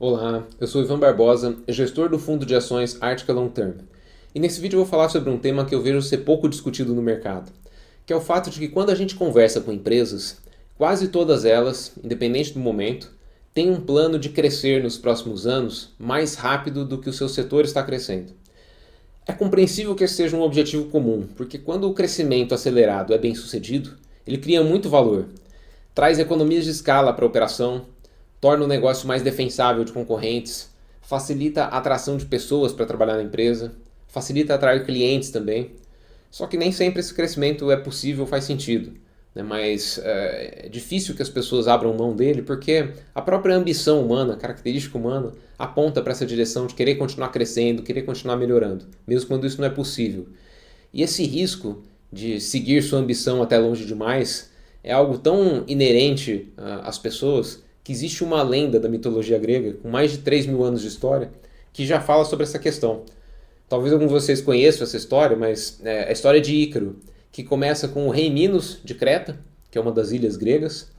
Olá, eu sou Ivan Barbosa, gestor do fundo de ações Arctica Long Term. E nesse vídeo eu vou falar sobre um tema que eu vejo ser pouco discutido no mercado, que é o fato de que quando a gente conversa com empresas, quase todas elas, independente do momento, têm um plano de crescer nos próximos anos mais rápido do que o seu setor está crescendo. É compreensível que esse seja um objetivo comum, porque quando o crescimento acelerado é bem sucedido, ele cria muito valor, traz economias de escala para a operação, torna o negócio mais defensável de concorrentes, facilita a atração de pessoas para trabalhar na empresa, facilita atrair clientes também. Só que nem sempre esse crescimento é possível, faz sentido, né? Mas é difícil que as pessoas abram mão dele porque a própria ambição humana, a característica humana, aponta para essa direção de querer continuar crescendo, querer continuar melhorando, mesmo quando isso não é possível. E esse risco de seguir sua ambição até longe demais é algo tão inerente às pessoas que existe uma lenda da mitologia grega, com mais de 3.000 anos de história, que já fala sobre essa questão. Talvez alguns de vocês conheçam essa história, mas é a história de Ícaro, que começa com o rei Minos de Creta, que é uma das ilhas gregas,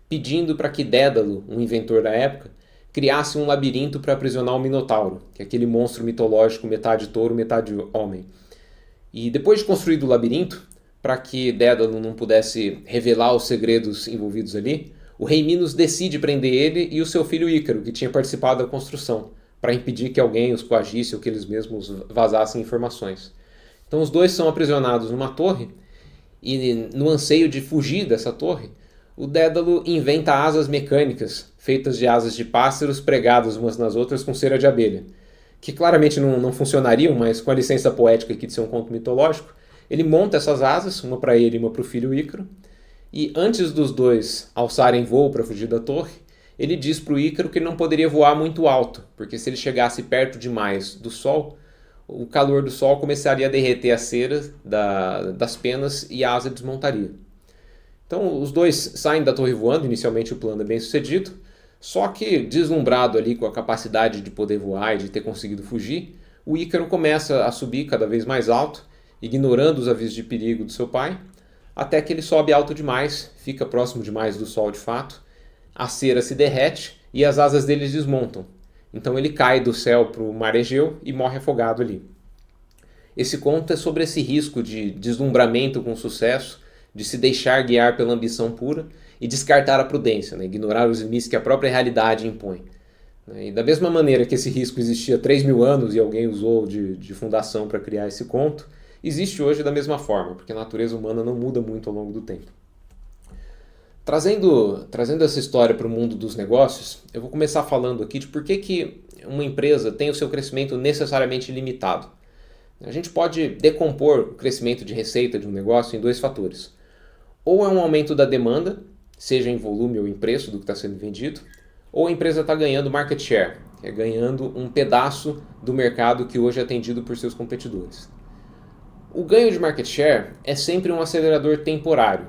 pedindo para que Dédalo, um inventor da época, criasse um labirinto para aprisionar o Minotauro, que é aquele monstro mitológico metade touro, metade homem. E depois de construído o labirinto, para que Dédalo não pudesse revelar os segredos envolvidos ali, o rei Minos decide prender ele e o seu filho Ícaro, que tinha participado da construção, para impedir que alguém os coagisse ou que eles mesmos vazassem informações. Então os dois são aprisionados numa torre e no anseio de fugir dessa torre, o Dédalo inventa asas mecânicas feitas de asas de pássaros pregadas umas nas outras com cera de abelha, que claramente não funcionariam, mas com a licença poética aqui de ser um conto mitológico, ele monta essas asas, uma para ele e uma para o filho Ícaro, e antes dos dois alçarem voo para fugir da torre, ele diz para o Ícaro que não poderia voar muito alto, porque se ele chegasse perto demais do sol, o calor do sol começaria a derreter a cera das penas e a asa desmontaria. Então os dois saem da torre voando, inicialmente o plano é bem sucedido, só que deslumbrado ali com a capacidade de poder voar e de ter conseguido fugir, o Ícaro começa a subir cada vez mais alto, ignorando os avisos de perigo do seu pai, até que ele sobe alto demais, fica próximo demais do sol de fato, a cera se derrete e as asas dele desmontam. Então ele cai do céu para o mar Egeu e morre afogado ali. Esse conto é sobre esse risco de deslumbramento com sucesso, de se deixar guiar pela ambição pura e descartar a prudência, né? Ignorar os limites que a própria realidade impõe. E da mesma maneira que esse risco existia há 3.000 anos e alguém usou de fundação para criar esse conto, existe hoje da mesma forma, porque a natureza humana não muda muito ao longo do tempo. Trazendo essa história para o mundo dos negócios, eu vou começar falando aqui de por que uma empresa tem o seu crescimento necessariamente limitado. A gente pode decompor o crescimento de receita de um negócio em dois fatores. Ou é um aumento da demanda, seja em volume ou em preço do que está sendo vendido, ou a empresa está ganhando market share, que é ganhando um pedaço do mercado que hoje é atendido por seus competidores. O ganho de market share é sempre um acelerador temporário,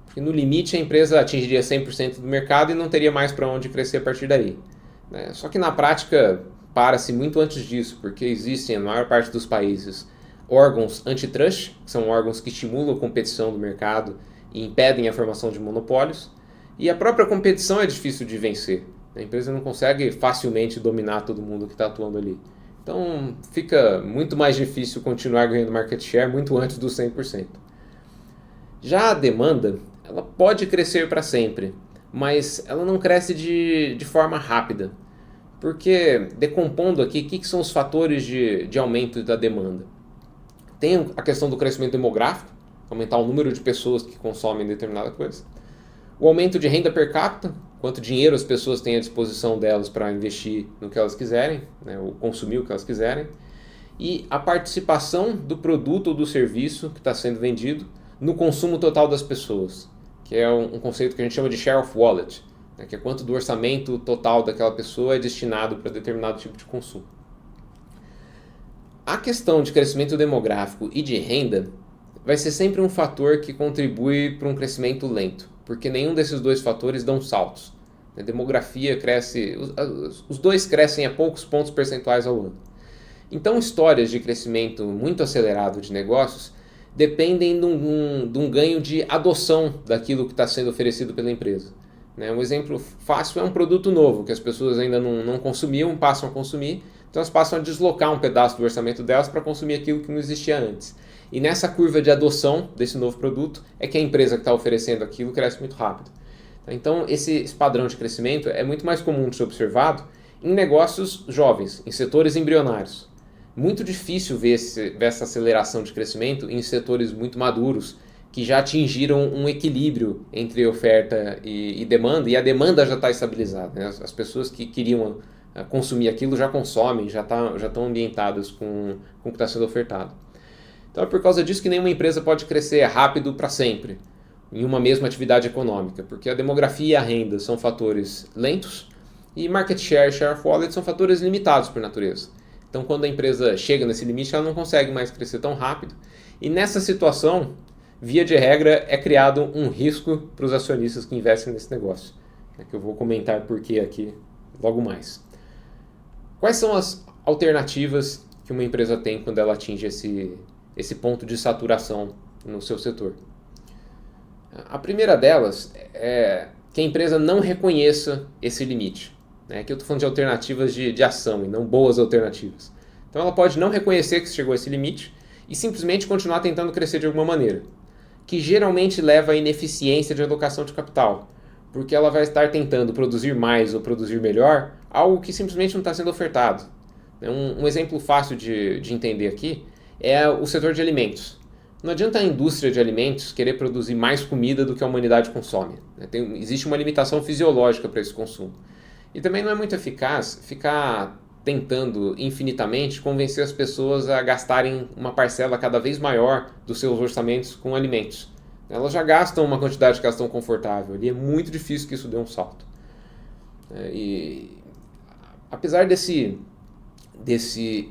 porque no limite a empresa atingiria 100% do mercado e não teria mais para onde crescer a partir daí. Só que na prática para-se muito antes disso, porque existem na maior parte dos países órgãos antitrust, que são órgãos que estimulam a competição do mercado e impedem a formação de monopólios, e a própria competição é difícil de vencer. A empresa não consegue facilmente dominar todo mundo que está atuando ali. Então fica muito mais difícil continuar ganhando market share muito antes dos 100%. Já a demanda, ela pode crescer para sempre, mas ela não cresce de forma rápida. Porque, decompondo aqui, o que são os fatores de aumento da demanda? Tem a questão do crescimento demográfico, aumentar o número de pessoas que consomem determinada coisa. O aumento de renda per capita, quanto dinheiro as pessoas têm à disposição delas para investir no que elas quiserem, né, ou consumir o que elas quiserem. E a participação do produto ou do serviço que está sendo vendido no consumo total das pessoas, que é um conceito que a gente chama de share of wallet, né, que é quanto do orçamento total daquela pessoa é destinado para determinado tipo de consumo. A questão de crescimento demográfico e de renda vai ser sempre um fator que contribui para um crescimento lento, porque nenhum desses dois fatores dão saltos. A demografia cresce, os dois crescem a poucos pontos percentuais ao ano. Então, histórias de crescimento muito acelerado de negócios dependem de um ganho de adoção daquilo que está sendo oferecido pela empresa. né? Um exemplo fácil é um produto novo, que as pessoas ainda não consumiam, passam a consumir, então elas passam a deslocar um pedaço do orçamento delas para consumir aquilo que não existia antes. E nessa curva de adoção desse novo produto é que a empresa que está oferecendo aquilo cresce muito rápido. Então esse padrão de crescimento é muito mais comum de ser observado em negócios jovens, em setores embrionários. Muito difícil ver essa aceleração de crescimento em setores muito maduros, que já atingiram um equilíbrio entre oferta e demanda, e a demanda já está estabilizada, né? As pessoas que queriam consumir aquilo já consomem, já estão ambientadas com o que está sendo ofertado. Então é por causa disso que nenhuma empresa pode crescer rápido para sempre, em uma mesma atividade econômica, porque a demografia e a renda são fatores lentos, e market share e share of wallet são fatores limitados por natureza. Então quando a empresa chega nesse limite, ela não consegue mais crescer tão rápido, e nessa situação, via de regra, é criado um risco para os acionistas que investem nesse negócio, que eu vou comentar por que aqui logo mais. Quais são as alternativas que uma empresa tem quando ela atinge esse ponto de saturação no seu setor? A primeira delas é que a empresa não reconheça esse limite. Aqui eu estou falando de alternativas de ação e não boas alternativas. Então ela pode não reconhecer que chegou a esse limite e simplesmente continuar tentando crescer de alguma maneira, que geralmente leva à ineficiência de alocação de capital, porque ela vai estar tentando produzir mais ou produzir melhor algo que simplesmente não está sendo ofertado. Um exemplo fácil de entender aqui é o setor de alimentos. Não adianta a indústria de alimentos querer produzir mais comida do que a humanidade consome. Existe uma limitação fisiológica para esse consumo. E também não é muito eficaz ficar tentando infinitamente convencer as pessoas a gastarem uma parcela cada vez maior dos seus orçamentos com alimentos. Elas já gastam uma quantidade que elas estão confortável e é muito difícil que isso dê um salto. E apesar desse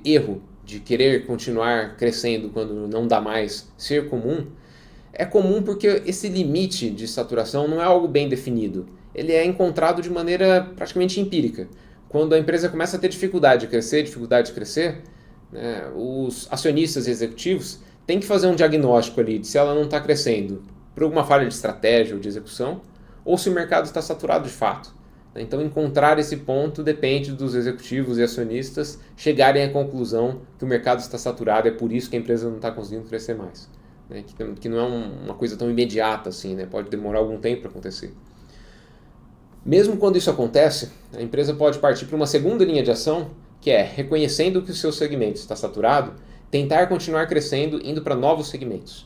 erro de querer continuar crescendo quando não dá mais ser comum, é comum porque esse limite de saturação não é algo bem definido. Ele é encontrado de maneira praticamente empírica. Quando a empresa começa a ter dificuldade de crescer, né, os acionistas e executivos têm que fazer um diagnóstico ali de se ela não está crescendo por alguma falha de estratégia ou de execução, ou se o mercado está saturado de fato. Então encontrar esse ponto depende dos executivos e acionistas chegarem à conclusão que o mercado está saturado, é por isso que a empresa não está conseguindo crescer mais. Que não é uma coisa tão imediata assim, né? Pode demorar algum tempo para acontecer. Mesmo quando isso acontece, a empresa pode partir para uma segunda linha de ação, que é, reconhecendo que o seu segmento está saturado, tentar continuar crescendo indo para novos segmentos.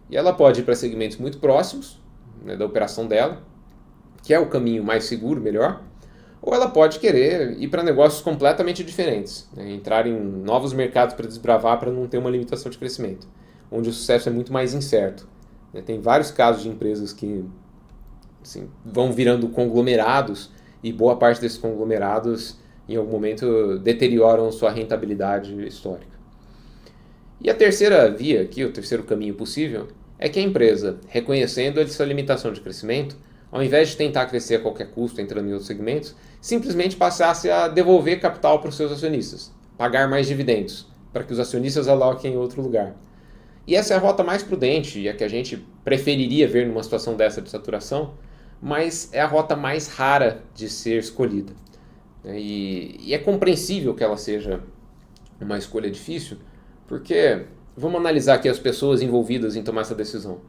E ela pode ir para segmentos muito próximos, né, da operação dela, que é o caminho mais seguro, melhor, ou ela pode querer ir para negócios completamente diferentes, né, entrar em novos mercados para desbravar para não ter uma limitação de crescimento, onde o sucesso é muito mais incerto. Tem vários casos de empresas que assim, vão virando conglomerados e boa parte desses conglomerados em algum momento deterioram sua rentabilidade histórica. E a terceira via aqui, o terceiro caminho possível, é que a empresa, reconhecendo essa limitação de crescimento, ao invés de tentar crescer a qualquer custo entrando em outros segmentos, simplesmente passasse a devolver capital para os seus acionistas, pagar mais dividendos, para que os acionistas aloquem em outro lugar. E essa é a rota mais prudente e a que a gente preferiria ver numa situação dessa de saturação, mas é a rota mais rara de ser escolhida. E é compreensível que ela seja uma escolha difícil, porque vamos analisar aqui as pessoas envolvidas em tomar essa decisão.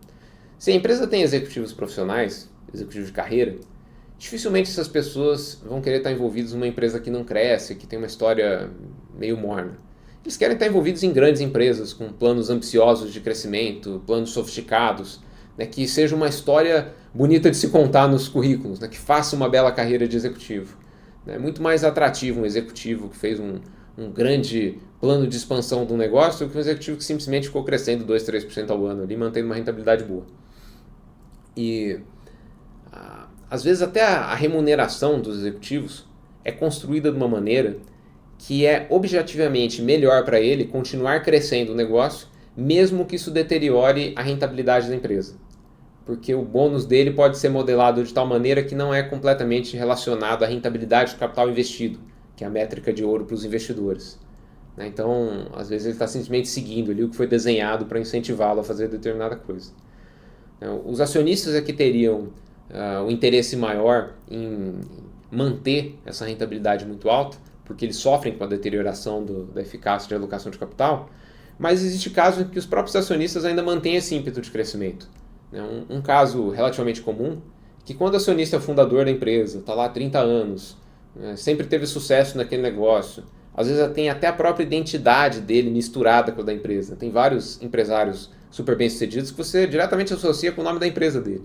Se a empresa tem executivos profissionais, executivos de carreira, dificilmente essas pessoas vão querer estar envolvidos numa empresa que não cresce, que tem uma história meio morna. Eles querem estar envolvidos em grandes empresas, com planos ambiciosos de crescimento, planos sofisticados, né, que seja uma história bonita de se contar nos currículos, né, que faça uma bela carreira de executivo. É muito mais atrativo um executivo que fez um grande plano de expansão do negócio do que um executivo que simplesmente ficou crescendo 2, 3% ao ano, ali, mantendo uma rentabilidade boa. E às vezes até a remuneração dos executivos é construída de uma maneira que é objetivamente melhor para ele continuar crescendo o negócio, mesmo que isso deteriore a rentabilidade da empresa. Porque o bônus dele pode ser modelado de tal maneira que não é completamente relacionado à rentabilidade do capital investido, que é a métrica de ouro para os investidores. Então, às vezes ele está simplesmente seguindo ali o que foi desenhado para incentivá-lo a fazer determinada coisa. Os acionistas é que teriam o interesse maior em manter essa rentabilidade muito alta, porque eles sofrem com a deterioração da eficácia de alocação de capital, mas existe casos em que os próprios acionistas ainda mantêm esse ímpeto de crescimento. Um caso relativamente comum, que quando o acionista é o fundador da empresa, está lá há 30 anos, sempre teve sucesso naquele negócio, às vezes tem até a própria identidade dele misturada com a da empresa. Tem vários empresários super bem-sucedidos que você diretamente associa com o nome da empresa dele.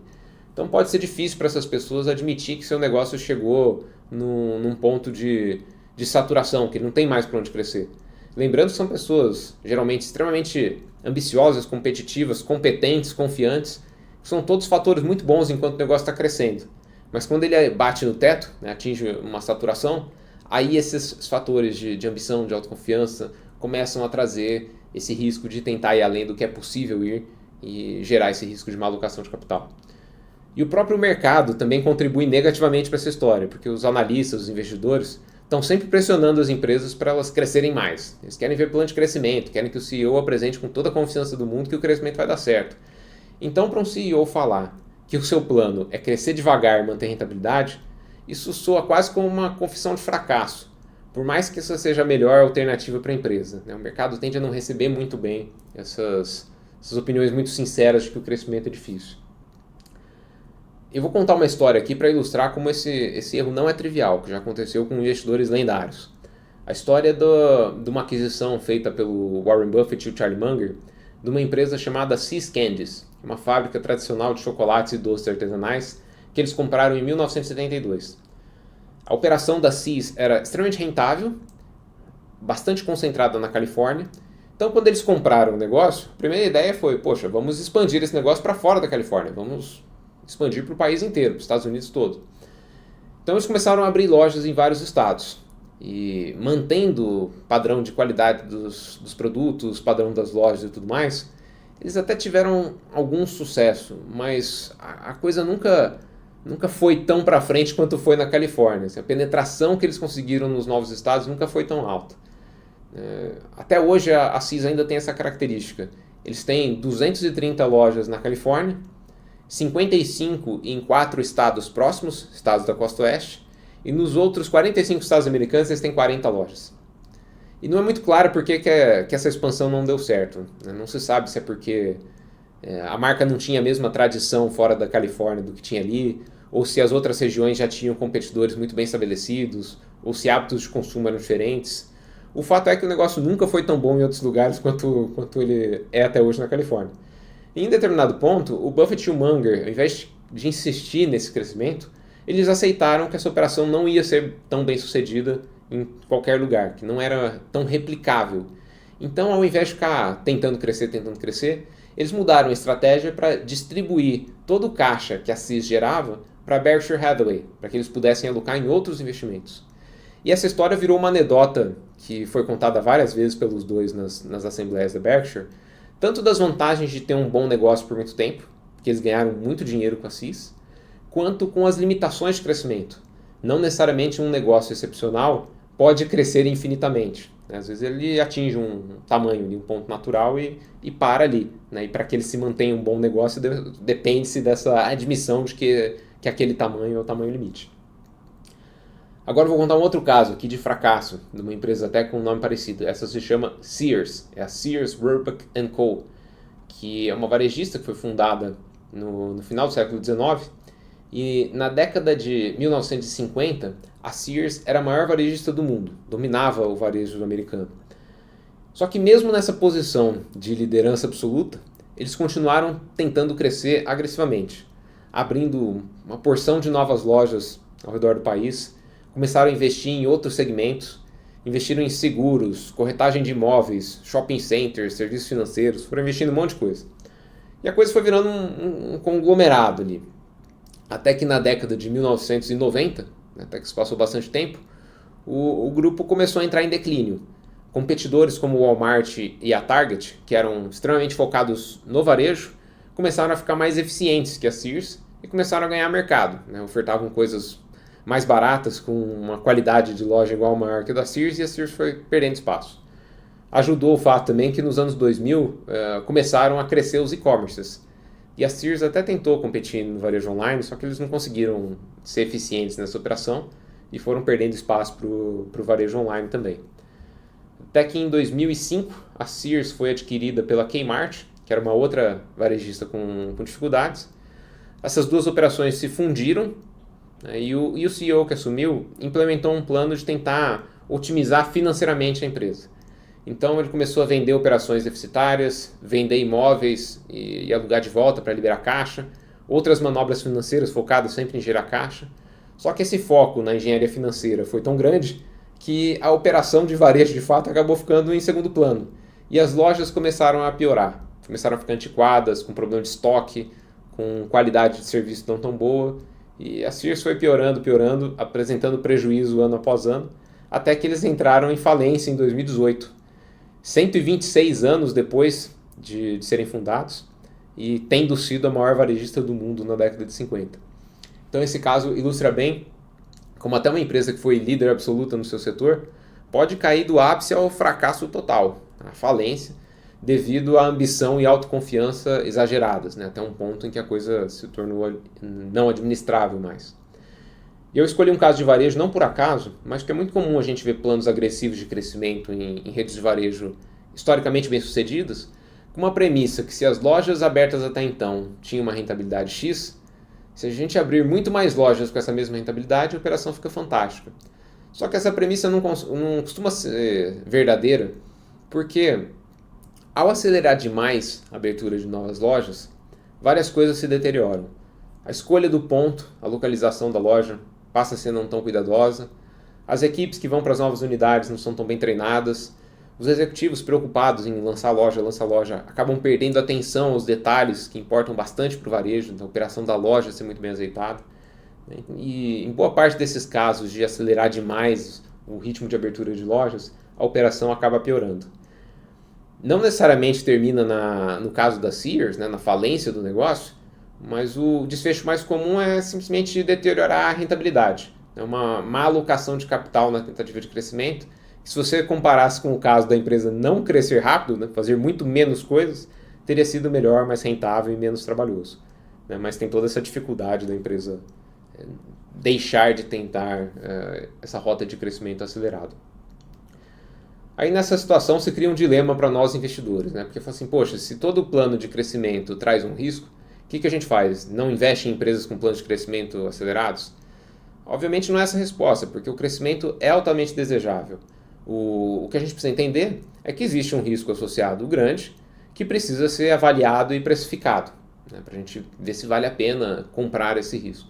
Então pode ser difícil para essas pessoas admitir que seu negócio chegou num ponto de saturação, que ele não tem mais para onde crescer. Lembrando que são pessoas geralmente extremamente ambiciosas, competitivas, competentes, confiantes, que são todos fatores muito bons enquanto o negócio está crescendo. Mas quando ele bate no teto, atinge uma saturação, aí esses fatores de ambição, de autoconfiança, começam a trazer esse risco de tentar ir além do que é possível ir e gerar esse risco de má alocação de capital. E o próprio mercado também contribui negativamente para essa história, porque os analistas, os investidores, estão sempre pressionando as empresas para elas crescerem mais. Eles querem ver plano de crescimento, querem que o CEO apresente com toda a confiança do mundo que o crescimento vai dar certo. Então, para um CEO falar que o seu plano é crescer devagar e manter rentabilidade, isso soa quase como uma confissão de fracasso, por mais que essa seja a melhor alternativa para a empresa. O mercado tende a não receber muito bem essas opiniões muito sinceras de que o crescimento é difícil. Eu vou contar uma história aqui para ilustrar como esse erro não é trivial, que já aconteceu com investidores lendários. A história de uma aquisição feita pelo Warren Buffett e o Charlie Munger de uma empresa chamada See's Candies, uma fábrica tradicional de chocolates e doces artesanais que eles compraram em 1972. A operação da See's era extremamente rentável, bastante concentrada na Califórnia. Então, quando eles compraram o negócio, a primeira ideia foi, poxa, vamos expandir esse negócio para fora da Califórnia, vamos expandir para o país inteiro, para os Estados Unidos todo. Então eles começaram a abrir lojas em vários estados e mantendo o padrão de qualidade dos produtos, padrão das lojas e tudo mais, eles até tiveram algum sucesso, mas a coisa nunca foi tão para frente quanto foi na Califórnia. A penetração que eles conseguiram nos novos estados nunca foi tão alta. Até hoje a See's ainda tem essa característica. Eles têm 230 lojas na Califórnia, 55 em 4 estados próximos, estados da costa oeste, e nos outros 45 estados americanos eles têm 40 lojas. E não é muito claro por que essa expansão não deu certo. Não se sabe se é porque a marca não tinha a mesma tradição fora da Califórnia do que tinha ali, ou se as outras regiões já tinham competidores muito bem estabelecidos, ou se hábitos de consumo eram diferentes. O fato é que o negócio nunca foi tão bom em outros lugares quanto ele é até hoje na Califórnia. Em determinado ponto, o Buffett e o Munger, ao invés de insistir nesse crescimento, eles aceitaram que essa operação não ia ser tão bem sucedida em qualquer lugar, que não era tão replicável. Então, ao invés de ficar tentando crescer, eles mudaram a estratégia para distribuir todo o caixa que a See's gerava para Berkshire Hathaway, para que eles pudessem alocar em outros investimentos. E essa história virou uma anedota que foi contada várias vezes pelos dois nas assembleias da Berkshire, tanto das vantagens de ter um bom negócio por muito tempo, que eles ganharam muito dinheiro com a See's, quanto com as limitações de crescimento. Não necessariamente um negócio excepcional pode crescer infinitamente. Às vezes ele atinge um tamanho, um ponto natural e para ali. E para que ele se mantenha um bom negócio, depende-se dessa admissão de que aquele tamanho é o tamanho limite. Agora eu vou contar um outro caso aqui de fracasso, de uma empresa até com um nome parecido. Essa se chama Sears, é a Sears Roebuck Co., que é uma varejista que foi fundada no final do século XIX, e na década de 1950, a Sears era a maior varejista do mundo, dominava o varejo americano. Só que mesmo nessa posição de liderança absoluta, eles continuaram tentando crescer agressivamente, abrindo uma porção de novas lojas ao redor do país, começaram a investir em outros segmentos, investiram em seguros, corretagem de imóveis, shopping centers, serviços financeiros, foram investindo em um monte de coisa. E a coisa foi virando um conglomerado ali. Até que na década de 1990, até que se passou bastante tempo, o grupo começou a entrar em declínio. Competidores como o Walmart e a Target, que eram extremamente focados no varejo, começaram a ficar mais eficientes que a Sears e começaram a ganhar mercado. Ofertavam coisas mais baratas, com uma qualidade de loja igual ou maior que a da Sears, e a Sears foi perdendo espaço. Ajudou o fato também que nos anos 2000 começaram a crescer os e-commerces. E a Sears até tentou competir no varejo online, só que eles não conseguiram ser eficientes nessa operação e foram perdendo espaço para o varejo online também. Até que em 2005 a Sears foi adquirida pela Kmart, que era uma outra varejista com dificuldades. Essas duas operações se fundiram, né, e o CEO que assumiu implementou um plano de tentar otimizar financeiramente a empresa. Então ele começou a vender operações deficitárias, vender imóveis e alugar de volta para liberar caixa, outras manobras financeiras focadas sempre em gerar caixa. Só que esse foco na engenharia financeira foi tão grande que a operação de varejo de fato acabou ficando em segundo plano. E as lojas começaram a piorar, começaram a ficar antiquadas, com problema de estoque, com qualidade de serviço não tão boa. E a Sears foi piorando, apresentando prejuízo ano após ano, até que eles entraram em falência em 2018. 126 anos depois de serem fundados e tendo sido a maior varejista do mundo na década de 50. Então esse caso ilustra bem como até uma empresa que foi líder absoluta no seu setor pode cair do ápice ao fracasso total, à falência, devido à ambição e autoconfiança exageradas, né? Até um ponto em que a coisa se tornou não administrável mais. E eu escolhi um caso de varejo não por acaso, mas porque é muito comum a gente ver planos agressivos de crescimento em redes de varejo historicamente bem-sucedidas, com uma premissa que se as lojas abertas até então tinham uma rentabilidade X, se a gente abrir muito mais lojas com essa mesma rentabilidade, a operação fica fantástica. Só que essa premissa não costuma ser verdadeira, porque ao acelerar demais a abertura de novas lojas, várias coisas se deterioram. A escolha do ponto, a localização da loja, passa a ser não tão cuidadosa, as equipes que vão para as novas unidades não são tão bem treinadas, os executivos preocupados em lançar loja, acabam perdendo atenção aos detalhes que importam bastante para o varejo, da operação da loja ser muito bem azeitada. E em boa parte desses casos de acelerar demais o ritmo de abertura de lojas, a operação acaba piorando. Não necessariamente termina no caso da Sears, né, na falência do negócio, mas o desfecho mais comum é simplesmente deteriorar a rentabilidade. É uma má alocação de capital na tentativa de crescimento. Se você comparasse com o caso da empresa não crescer rápido, né, fazer muito menos coisas, teria sido melhor, mais rentável e menos trabalhoso. Né? Mas tem toda essa dificuldade da empresa deixar de tentar essa rota de crescimento acelerado. Aí nessa situação se cria um dilema para nós investidores, né? Porque fala assim, poxa, se todo plano de crescimento traz um risco, o que a gente faz? Não investe em empresas com planos de crescimento acelerados? Obviamente não é essa a resposta, porque o crescimento é altamente desejável. O que a gente precisa entender é que existe um risco associado grande que precisa ser avaliado e precificado, né, para a gente ver se vale a pena comprar esse risco.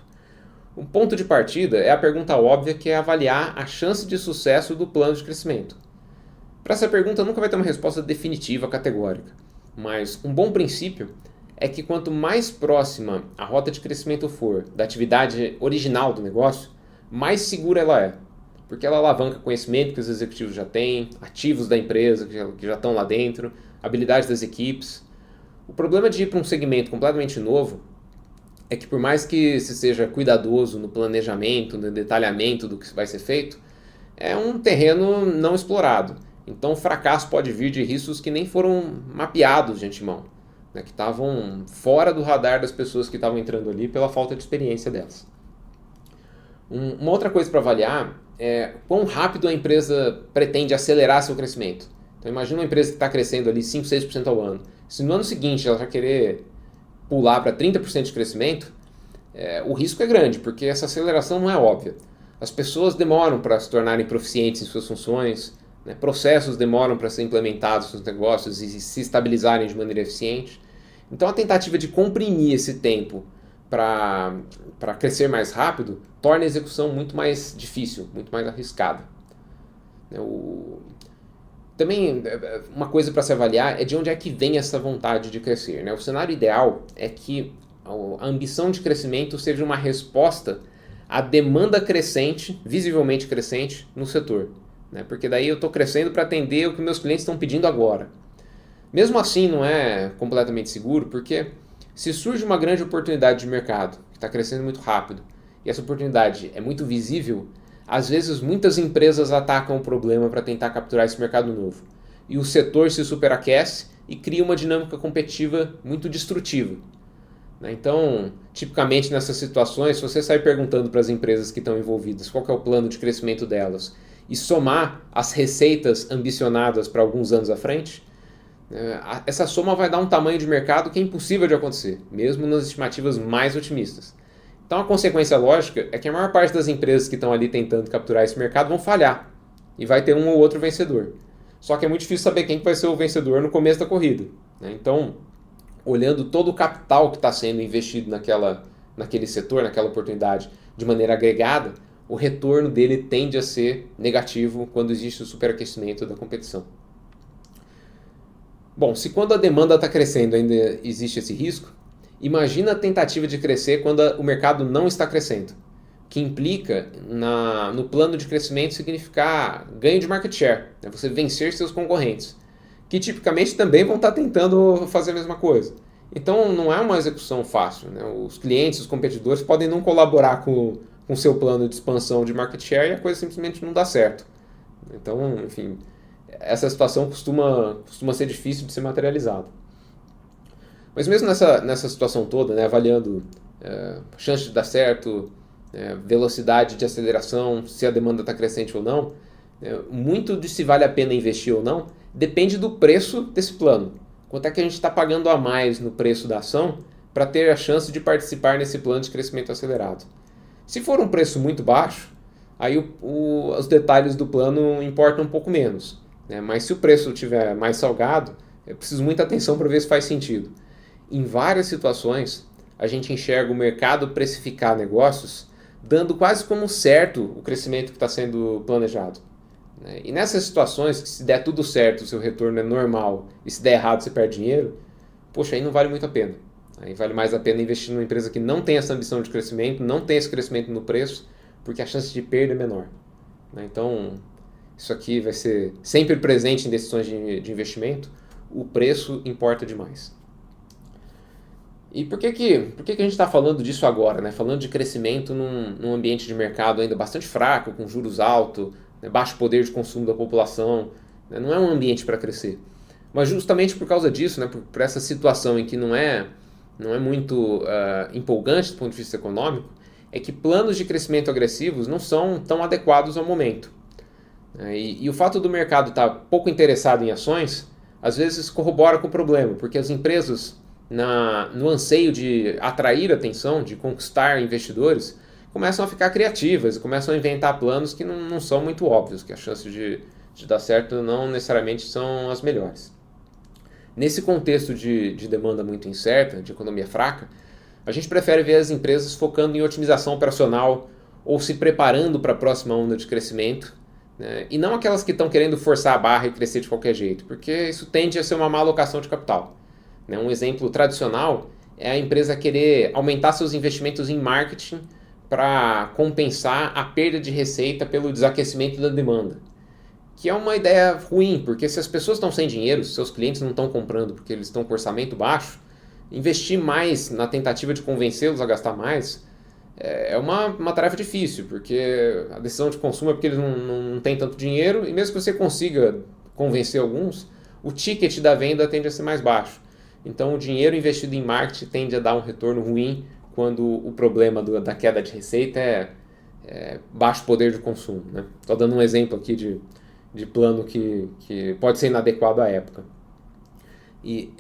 Um ponto de partida é a pergunta óbvia, que é avaliar a chance de sucesso do plano de crescimento. Para essa pergunta nunca vai ter uma resposta definitiva, categórica, mas um bom princípio é que quanto mais próxima a rota de crescimento for da atividade original do negócio, mais segura ela é. Porque ela alavanca conhecimento que os executivos já têm, ativos da empresa que já estão lá dentro, habilidades das equipes. O problema de ir para um segmento completamente novo é que por mais que se seja cuidadoso no planejamento, no detalhamento do que vai ser feito, é um terreno não explorado. Então o fracasso pode vir de riscos que nem foram mapeados de antemão, né, que estavam fora do radar das pessoas que estavam entrando ali pela falta de experiência delas. Uma outra coisa para avaliar é quão rápido a empresa pretende acelerar seu crescimento. Então imagina uma empresa que está crescendo ali 5, 6% ao ano. Se no ano seguinte ela já querer pular para 30% de crescimento, o risco é grande, porque essa aceleração não é óbvia. As pessoas demoram para se tornarem proficientes em suas funções, né? Processos demoram para ser implementados nos negócios e se estabilizarem de maneira eficiente. Então a tentativa de comprimir esse tempo para crescer mais rápido torna a execução muito mais difícil, muito mais arriscada. Também uma coisa para se avaliar é de onde é que vem essa vontade de crescer, né? O cenário ideal é que a ambição de crescimento seja uma resposta à demanda crescente, visivelmente crescente, no setor, né? Porque daí eu estou crescendo para atender o que meus clientes estão pedindo agora. Mesmo assim não é completamente seguro, porque se surge uma grande oportunidade de mercado, que está crescendo muito rápido, e essa oportunidade é muito visível, às vezes muitas empresas atacam o problema para tentar capturar esse mercado novo. E o setor se superaquece e cria uma dinâmica competitiva muito destrutiva. né? Então, tipicamente nessas situações, se você sair perguntando para as empresas que estão envolvidas qual que é o plano de crescimento delas e somar as receitas ambicionadas para alguns anos à frente, essa soma vai dar um tamanho de mercado que é impossível de acontecer, mesmo nas estimativas mais otimistas. Então a consequência lógica é que a maior parte das empresas que estão ali tentando capturar esse mercado vão falhar e vai ter um ou outro vencedor. Só que é muito difícil saber quem que vai ser o vencedor no começo da corrida, né? Então, olhando todo o capital que está sendo investido naquele setor, naquela oportunidade, de maneira agregada, o retorno dele tende a ser negativo quando existe o superaquecimento da competição. Bom, se quando a demanda está crescendo ainda existe esse risco, imagina a tentativa de crescer quando o mercado não está crescendo, que implica no plano de crescimento significar ganho de market share, né? Você vencer seus concorrentes, que tipicamente também vão estar tentando fazer a mesma coisa. Então não é uma execução fácil, né? Os clientes, os competidores podem não colaborar com o seu plano de expansão de market share e a coisa simplesmente não dá certo. Então, enfim, essa situação costuma ser difícil de ser materializada. Mas mesmo nessa situação toda, né, avaliando chance de dar certo, velocidade de aceleração, se a demanda está crescente ou não, muito de se vale a pena investir ou não depende do preço desse plano. Quanto é que a gente está pagando a mais no preço da ação para ter a chance de participar nesse plano de crescimento acelerado? Se for um preço muito baixo, aí os detalhes do plano importam um pouco menos, né? Mas se o preço estiver mais salgado, eu preciso muita atenção para ver se faz sentido. Em várias situações, a gente enxerga o mercado precificar negócios dando quase como certo o crescimento que está sendo planejado. E nessas situações, que se der tudo certo, o seu retorno é normal, e se der errado você perde dinheiro, poxa, aí não vale muito a pena. Aí vale mais a pena investir numa empresa que não tem essa ambição de crescimento, não tem esse crescimento no preço, porque a chance de perda é menor. Então, isso aqui vai ser sempre presente em decisões de investimento, o preço importa demais. E por que a gente está falando disso agora, né? Falando de crescimento num ambiente de mercado ainda bastante fraco, com juros altos, né? Baixo poder de consumo da população, né? Não é um ambiente para crescer. Mas justamente por causa disso, né? Por essa situação em que não é muito empolgante do ponto de vista econômico, é que planos de crescimento agressivos não são tão adequados ao momento. E o fato do mercado estar pouco interessado em ações, às vezes corrobora com o problema, porque as empresas, no anseio de atrair atenção, de conquistar investidores, começam a ficar criativas e começam a inventar planos que não são muito óbvios, que as chances de dar certo não necessariamente são as melhores. Nesse contexto de demanda muito incerta, de economia fraca, a gente prefere ver as empresas focando em otimização operacional ou se preparando para a próxima onda de crescimento, né? E não aquelas que estão querendo forçar a barra e crescer de qualquer jeito, porque isso tende a ser uma má alocação de capital. Um exemplo tradicional é a empresa querer aumentar seus investimentos em marketing para compensar a perda de receita pelo desaquecimento da demanda. Que é uma ideia ruim, porque se as pessoas estão sem dinheiro, se seus clientes não estão comprando porque eles estão com orçamento baixo, investir mais na tentativa de convencê-los a gastar mais é uma tarefa difícil, porque a decisão de consumo é porque eles não têm tanto dinheiro, e mesmo que você consiga convencer alguns, o ticket da venda tende a ser mais baixo. Então o dinheiro investido em marketing tende a dar um retorno ruim quando o problema da queda de receita é baixo poder de consumo, né? Estou dando um exemplo aqui de plano que pode ser inadequado à época. E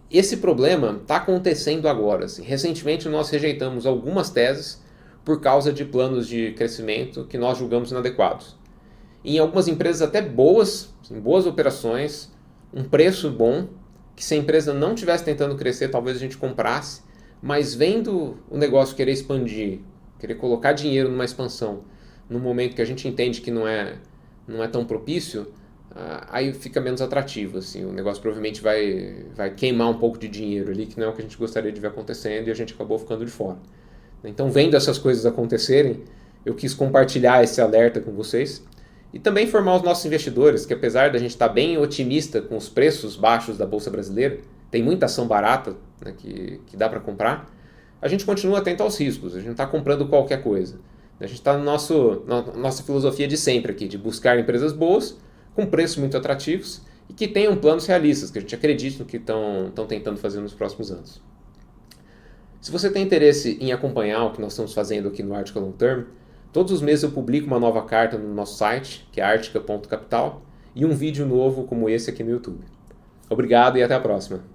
esse problema está acontecendo agora. Assim. Recentemente nós rejeitamos algumas teses por causa de planos de crescimento que nós julgamos inadequados. Em algumas empresas até boas, assim, boas operações, um preço bom, que se a empresa não estivesse tentando crescer, talvez a gente comprasse, mas vendo o negócio querer expandir, querer colocar dinheiro numa expansão, num momento que a gente entende que não é tão propício, aí fica menos atrativo. Assim, o negócio provavelmente vai queimar um pouco de dinheiro ali, que não é o que a gente gostaria de ver acontecendo, e a gente acabou ficando de fora. Então, vendo essas coisas acontecerem, eu quis compartilhar esse alerta com vocês, e também informar os nossos investidores que, apesar da gente estar bem otimista com os preços baixos da Bolsa Brasileira, tem muita ação barata, né, que dá para comprar, a gente continua atento aos riscos, a gente não está comprando qualquer coisa. A gente está na nossa filosofia de sempre aqui, de buscar empresas boas, com preços muito atrativos e que tenham planos realistas, que a gente acredite no que estão tentando fazer nos próximos anos. Se você tem interesse em acompanhar o que nós estamos fazendo aqui no Arctica Long Term, todos os meses eu publico uma nova carta no nosso site, que é arctica.capital, e um vídeo novo como esse aqui no YouTube. Obrigado e até a próxima!